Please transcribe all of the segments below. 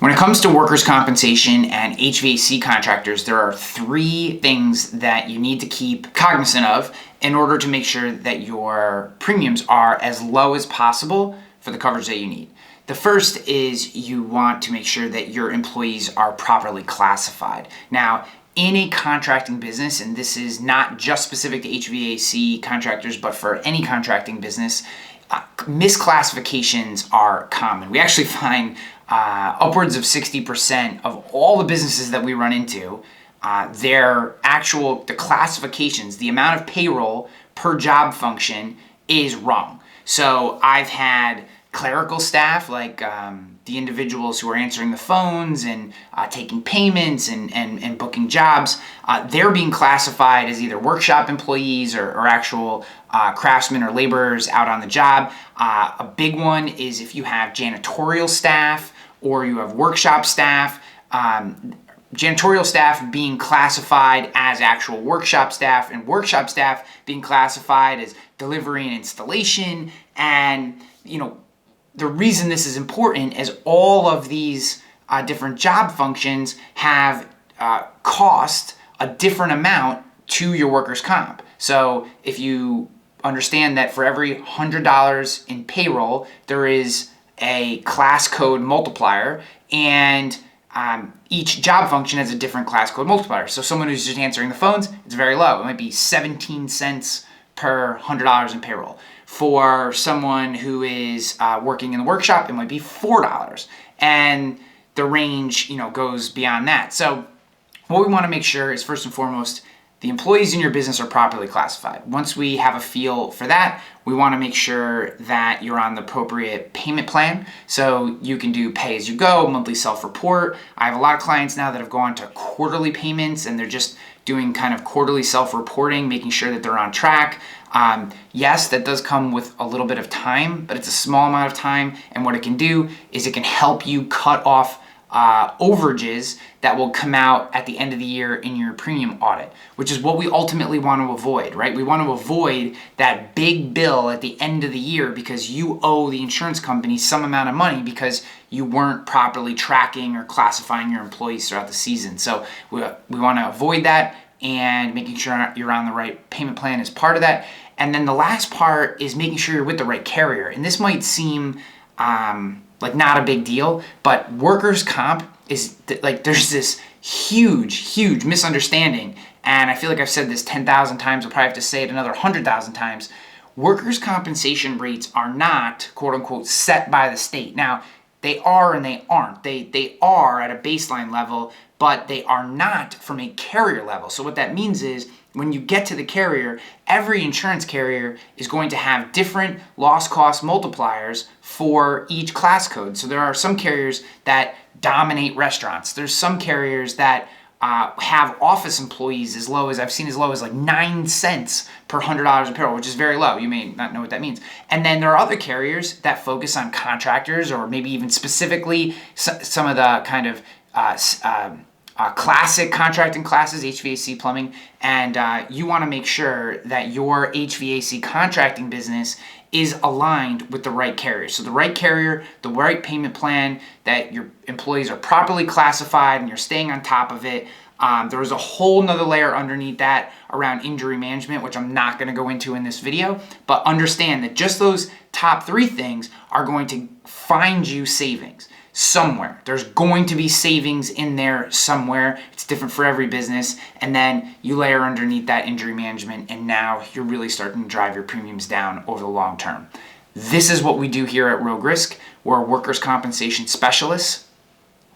When it comes to workers' compensation and HVAC contractors, there are three things that you need to keep cognizant of in order to make sure that your premiums are as low as possible for the coverage that you need. The first is you want to make sure that your employees are properly classified. Now, in a contracting business, and this is not just specific to HVAC contractors, but for any contracting business, misclassifications are common. We actually find upwards of 60% of all the businesses that we run into, the classifications, the amount of payroll per job function is wrong. So I've had clerical staff, like the individuals who are answering the phones and taking payments and booking jobs, they're being classified as either workshop employees or actual craftsmen or laborers out on the job. A big one is if you have janitorial staff or you have workshop staff. Janitorial staff being classified as actual workshop staff, and workshop staff being classified as delivery and installation. And the reason this is important is all of these different job functions have cost a different amount to your workers' comp. So if you understand that for every $100 in payroll, there is a class code multiplier, and each job function has a different class code multiplier. So someone who's just answering the phones, it's very low. It might be 17 cents per $100 in payroll. For someone who is working in the workshop, it might be $4. And the range, goes beyond that. So what we want to make sure is, first and foremost, the employees in your business are properly classified. Once we have a feel for that, we want to make sure that you're on the appropriate payment plan. So you can do pay as you go, monthly self-report. I have a lot of clients now that have gone to quarterly payments, and they're just doing kind of quarterly self-reporting, making sure that they're on track. Yes, that does come with a little bit of time, but it's a small amount of time. And what it can do is it can help you cut off overages that will come out at the end of the year in your premium audit, which is what we ultimately want to avoid, right? We want to avoid that big bill at the end of the year because you owe the insurance company some amount of money because you weren't properly tracking or classifying your employees throughout the season. So we want to avoid that, and making sure you're on the right payment plan is part of that. And then the last part is making sure you're with the right carrier. And this might seem like not a big deal, but workers' comp is there's this huge misunderstanding. And I feel like I've said this 10,000 times. I'll probably have to say it another 100,000 times. Workers' compensation rates are not, quote unquote, set by the state. Now, they are and they aren't. They are at a baseline level, but they are not from a carrier level. So what that means is when you get to the carrier, every insurance carrier is going to have different loss cost multipliers for each class code. So there are some carriers that dominate restaurants. There's some carriers that have office employees I've seen as low as like 9 cents per $100 in payroll, which is very low. You may not know what that means. And then there are other carriers that focus on contractors, or maybe even specifically some of the kind of classic contracting classes, HVAC, plumbing, and you want to make sure that your HVAC contracting business is aligned with the right carrier. So the right carrier, the right payment plan, that your employees are properly classified and you're staying on top of it. There is a whole nother layer underneath that around injury management, which I'm not going to go into in this video, but understand that just those top three things are going to find you savings somewhere. There's going to be savings in there somewhere. It's different for every business. And then you layer underneath that injury management, and now you're really starting to drive your premiums down over the long term. This is what we do here at Rogue Risk. We're workers' compensation specialists.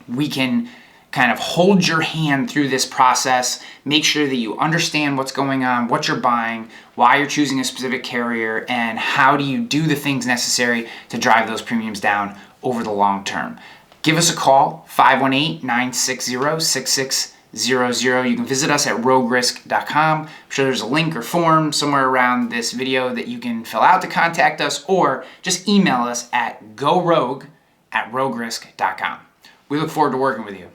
We can kind of hold your hand through this process, make sure that you understand what's going on, what you're buying, why you're choosing a specific carrier, and how do you do the things necessary to drive those premiums down over the long term. Give us a call, 518-960-6600. You can visit us at roguerisk.com. I'm sure there's a link or form somewhere around this video that you can fill out to contact us, or just email us at gorogue@roguerisk.com. We look forward to working with you.